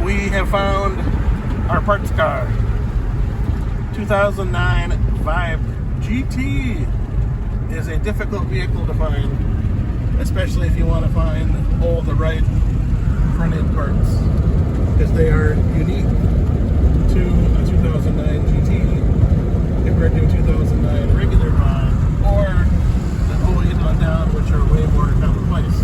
we have found our parts car. 2009 Vibe GT is a difficult vehicle to find, especially if you want to find all the right front end parts, because they are unique to a 2009 GT compared to a 2009 regular Vibe or the 08 on down, which are way more commonplace.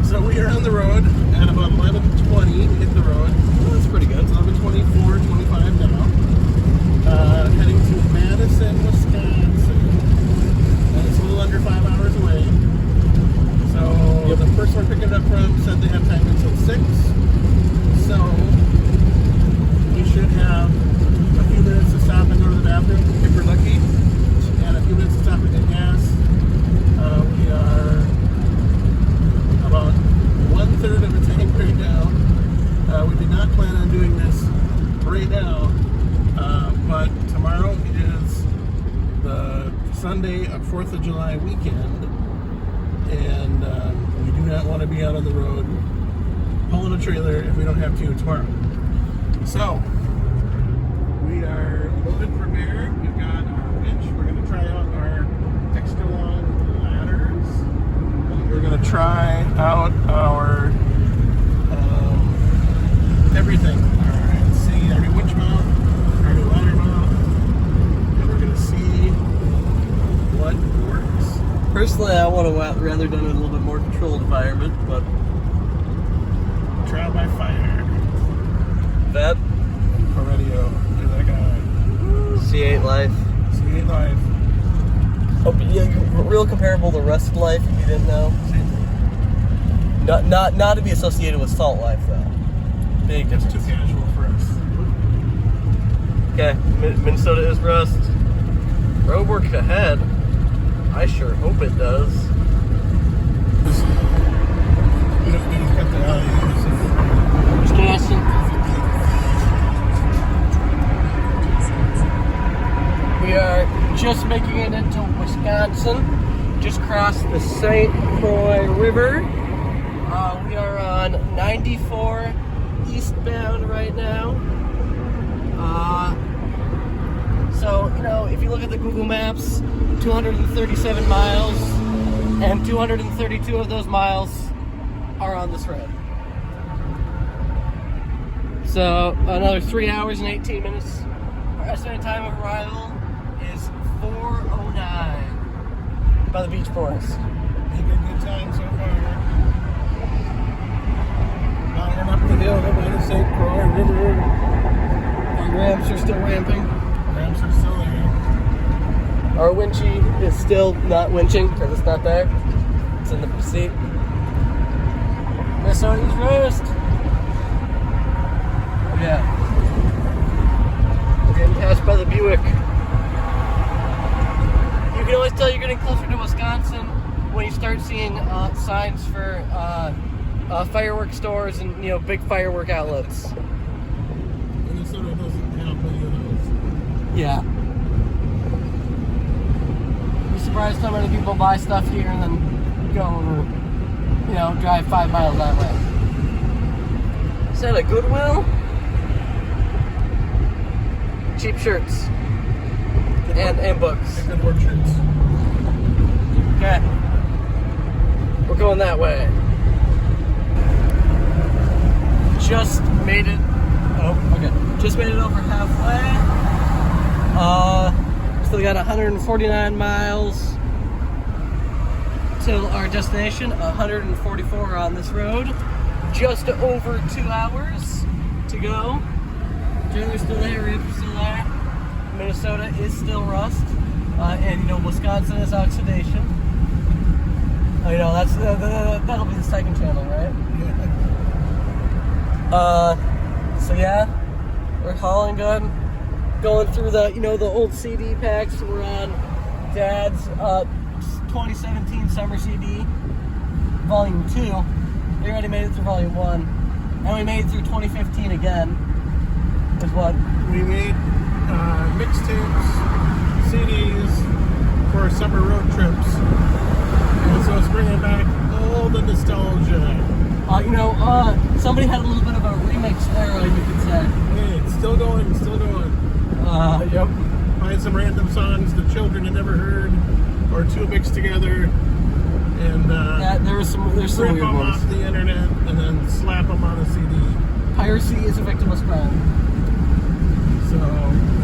So we are on the road at about 11:20. We hit the road. Well, that's pretty good. It's 11:24, 25 now. Heading to Madison, Wisconsin. And it's a little under 5 hours away. So the person we're picking it up from said they have time until 6. So we should have a few minutes to stop and go to the bathroom if we're lucky, and a few minutes to stop and get gas. We are about 1/3 of the tank right now. We did not plan on doing this right now, but tomorrow is the Sunday of 4th of July weekend, and we do not want to be out on the road pulling a trailer if we don't have to tomorrow. So we are loaded for bear. We've got our winch. We're going to try out our extra long ladders. We're going to try out our everything. Alright, see our new winch mount, our new ladder mount, and we're going to see what works. Personally, I would have rather done it in a little bit more controlled environment, but trial by fire. That for radio. Look at that guy. C8 Life. C8 Life. Oh, yeah, real comparable to Rust Life, if you didn't know. Same thing. Not to be associated with Salt Life, though. Big That's difference. too casual for us. Okay, Minnesota is Rust. Road work ahead. I sure hope it does. We don't cut the alley. Wisconsin. We are just making it into Wisconsin. Just crossed the St. Croix River. We are on 94 eastbound right now. So, you know, if you look at the Google Maps, 237 miles, and 232 of those miles are on this road. So, another 3 hours and 18 minutes. Our estimated time of arrival is 4:09 by the Beach Forest. Making a good time so far. Mounting up the hill by the St. Croix River. The ramps are still ramping. Ramps are still there. Our winchy is still not winching because it's not there. It's in the seat. Minnesota's roast. Yeah. We're getting passed by the Buick. You can always tell you're getting closer to Wisconsin when you start seeing signs for firework stores and, you know, big firework outlets. Minnesota doesn't have many of those. Yeah. Be surprised how many people buy stuff here and then go and, you know, drive 5 miles that way. Is that a Goodwill? Cheap shirts. And books. Good work shirts. Okay. We're going that way. Just made it. Oh, okay. Just made it over halfway. Still got 149 miles till our destination. 144 on this road. Just over 2 hours to go. Trailer's still there, Rip's still there. Minnesota is still Rust. And, you know, Wisconsin is oxidation. Oh, you know, that's that'll be the second channel, right? Yeah. So yeah, we're hauling good. Going through the, you know, the old CD packs. We're on Dad's 2017 summer CD, volume 2. We already made it through volume 1, and we made it through 2015 again. Is what We made mixtapes, CDs for summer road trips. And so it's bringing back all the nostalgia Somebody had a little bit of a remix era, you could say. Hey, it's still going, still going. Yep. Find some random songs the children had never heard, or two mixed together, and there's some rip weird them ones. off the internet and then slap them on a CD. Piracy is a victimless crime. So,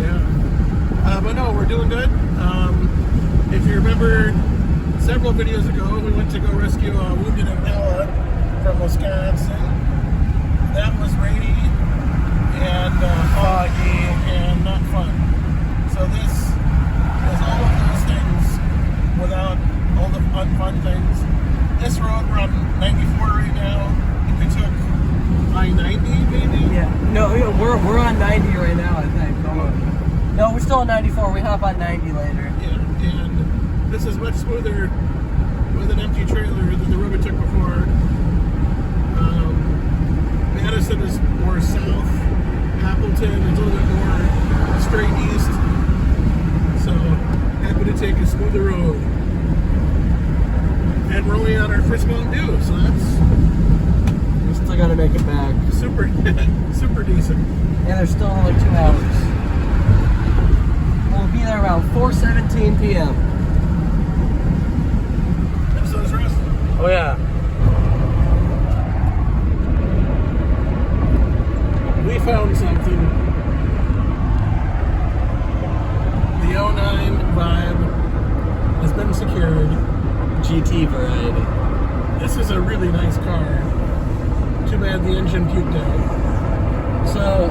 yeah. But no, we're doing good. If you remember, several videos ago, we went to go rescue a wounded impala from Wisconsin. That was rainy and foggy and not fun. So this is all of those things without all the unfun things. This road, we're on 94 right now. If we took I-90 maybe? Yeah. No, we're on 90 right now, I think. No, we're still on 94. We hop on 90 later. Yeah, and this is much smoother with an empty trailer than the road we took before. Madison is more south. Appleton is a little bit more straight east. So, happy to take a smoother road. And we're only on our first Mountain Dew, so that's... We still gotta make it back. super, super decent. And there's still only 2 hours. We'll be there around 4:17 p.m. Episode's rest. Oh yeah. We found something. The 09 Vibe has been secured. GT variety. This is a really nice car. Too bad the engine puked out. So,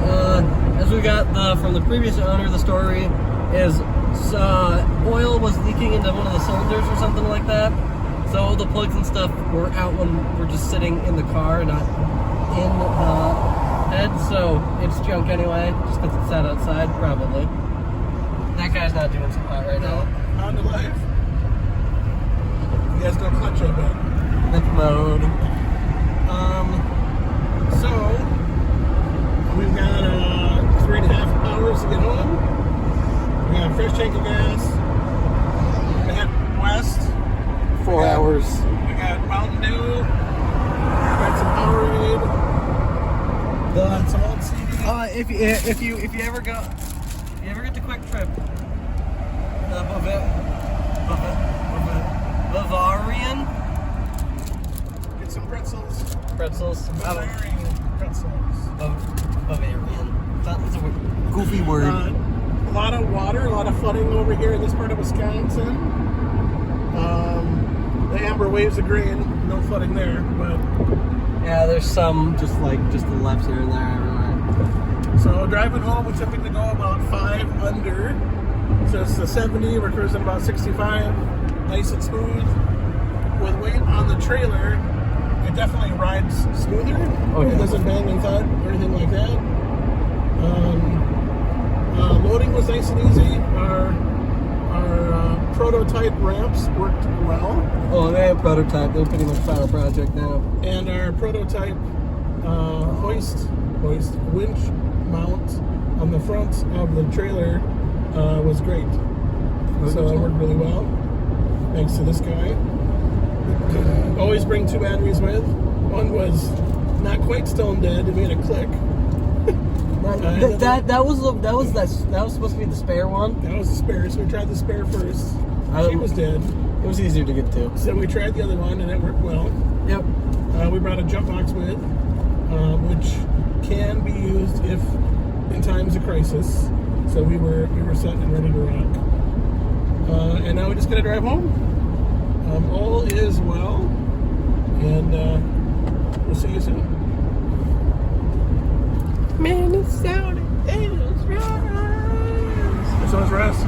as we got from the previous owner, the story is oil was leaking into one of the cylinders or something like that. So all the plugs and stuff were out when we're just sitting in the car, not in the head. So it's junk anyway, just because it's sat outside, probably. That guy's not doing so hot right now. On to life. He has no clutch on it. Lift mode. So we've got 3.5 hours to get home. We got a fresh tank of gas. We head west. 4 hours. We got Mountain Dew. We got some Powerade. Got some old CD. If you ever get to Quick Trip, Bavarian Get some pretzels. pretzels. Bavarian pretzels. Bavarian. That's a goofy word. A lot of water, a lot of flooding over here in this part of Wisconsin. The amber waves of green, no flooding there, but Yeah, there's some just the lefts here and there everywhere. so driving home, we typically go about 5 under. So it's the 70, we're cruising about 65, nice and smooth. With weight on the trailer, it definitely rides smoother. Oh, yeah. It doesn't bang and thud or anything like that. Loading was nice and easy. Our prototype ramps worked well. Oh, they have prototype. They're pretty much final project now. And our prototype hoist winch mount on the front of the trailer was great. So it worked really well. Thanks to this guy. Always bring 2 batteries with. One was not quite stone dead. It made a click. That was supposed to be the spare one. That was the spare. So we tried the spare first. She was dead. It was easier to get to. So we tried the other one, and it worked well. Yep. We brought a jump box with, which can be used if in times of crisis. So we were set and ready to rock. And now we just gotta drive home. All is well, and we'll see you soon. Minnesota is rise. So it's Russ.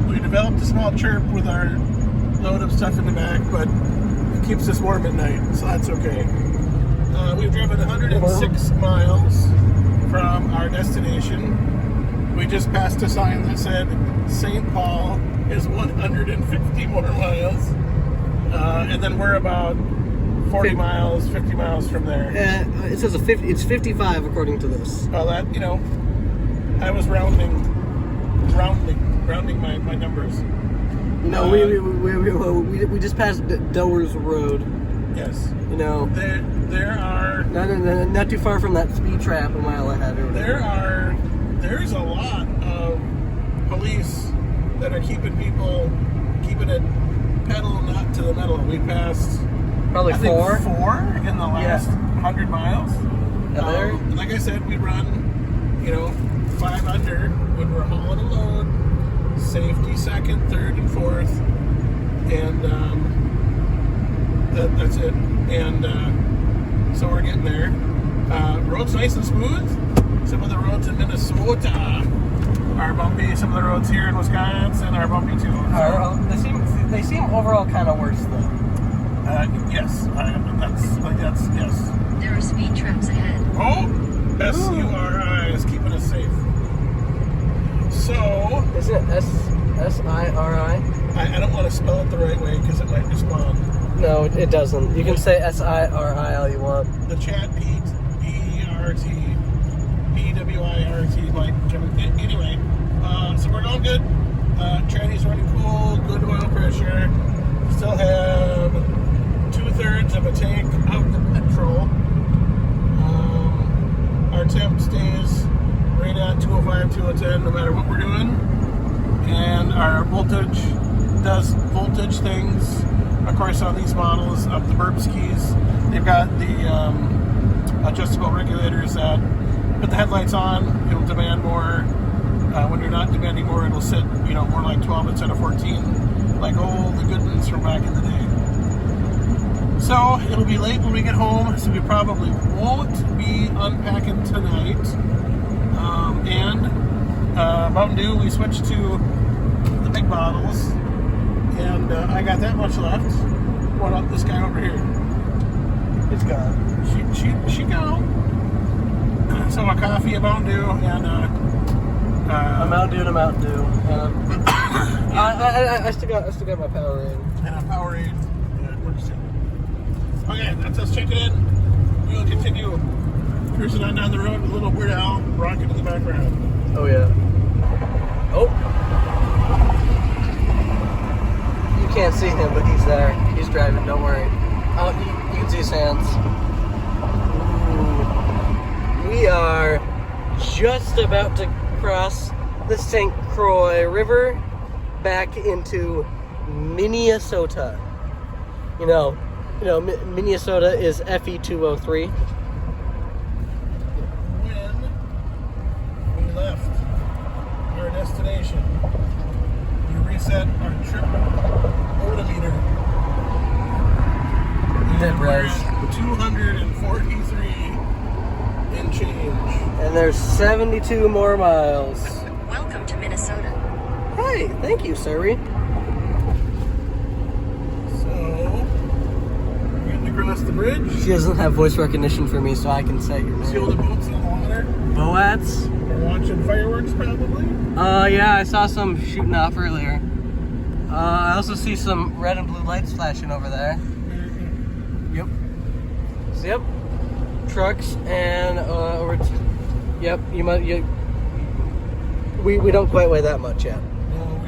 We developed a small chirp with our load of stuff in the back, but it keeps us warm at night, so that's okay. We've driven 106 miles from our destination. We just passed a sign that said St. Paul is 150 more miles. And then we're about 40 miles, 50 miles from there. It says it's 55 according to this. Well, that, I was rounding my numbers. You know, we just passed Dowers Road. Yes. You know, there are not too far from that speed trap, a mile ahead. There's a lot of police that are keeping it pedal not to the metal. We passed probably I think four in the last 100 miles. Like I said, we run 5 under when we're hauling a load, safety second, third, and fourth, and that's it. And so we're getting there. Road's nice and smooth. Some of the roads in Minnesota are bumpy. Some of the roads here in Wisconsin are bumpy too. They seem overall kind of worse though. Yes, that's yes. There are speed traps ahead. Oh, SURI is keeping us safe. So isn't it SIRI? I don't want to spell it the right way because it might respond. No, it doesn't. You can say SIRI all you want. The chat Pete, PERT, PWIRT, like anyway. So we're going good. Tranny's running cool. Good oil pressure. Still have 2/3 of a tank out of petrol. Our temp stays right at 205, 210, no matter what we're doing. And our voltage does voltage things. Of course, on these models of the burp skis, they've got the adjustable regulators that put the headlights on. It'll demand more. When you're not demanding more, it'll sit, more like 12 instead of 14, like all the good ones from back in the day. So it'll be late when we get home, so we probably won't be unpacking tonight. Mountain Dew, we switched to the big bottles, and I got that much left. What about this guy over here? It's gone. She gone. So a coffee, a Mountain Dew, and a Mountain Dew and a Mountain Dew. I still got my Powerade. And a Powerade. Okay, that's us checking in. We will continue cruising on down the road with a little Weird Al rocking in the background. Oh yeah. Oh. You can't see him, but he's there. He's driving. Don't worry. Oh, you can see his hands. Ooh. We are just about to cross the St. Croix River back into Minnesota. Minnesota is FE203. When we left our destination, we reset our trip odometer. Did we're res. at 243 and change. And there's 72 more miles. Welcome to Minnesota. Hey, thank you, Siri. Across the bridge. She doesn't have voice recognition for me, so I can say your See all the name. boats in the water? Boats? We're watching fireworks, probably. Yeah, I saw some shooting off earlier. I also see some red and blue lights flashing over there. Mm-hmm. Yep. So, yep. Trucks and yep. We don't quite weigh that much yet. No,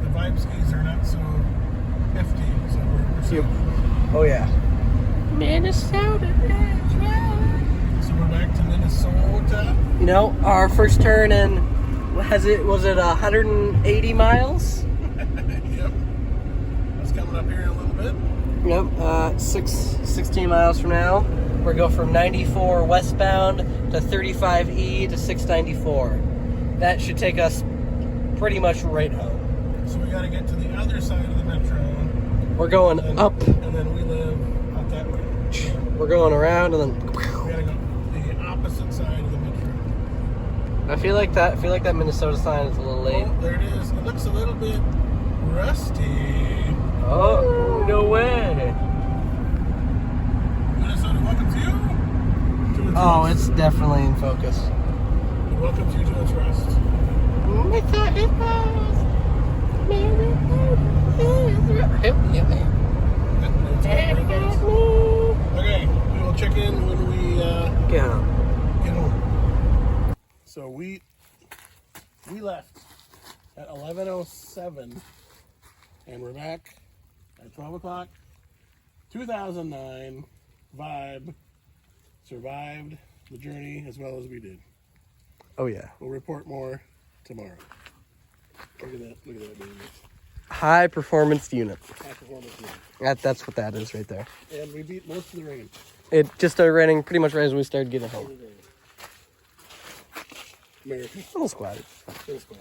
the Vibe skis are not so hefty, so we're Yep. Oh yeah. Minnesota. So we're back to Minnesota. Our first turn in was it 180 miles? Yep. That's coming up here in a little bit. Yep. 16 miles from now, we're going from 94 westbound to 35E to 694. That should take us pretty much right home. So we got to get to the other side of the metro. We're going up. And then we live out that way. We're going around and then. We gotta go the opposite side of the metro. I feel like that Minnesota sign is a little late. Oh, there it is. It looks a little bit rusty. Oh, no way. Minnesota welcomes you to its Oh, rest. it's definitely in focus. It welcomes you to its rest. Okay, we will check in when we Get home. get home. So we left at 11:06. 7, and we're back at 12 o'clock. 2009 Vibe survived the journey as well as we did. Oh yeah. We'll report more tomorrow. Look at that baby. High performance unit. High performance unit. That's what that is right there. And we beat most of the rain. It just started raining pretty much right as we started getting home. America. Little squad. Little squad.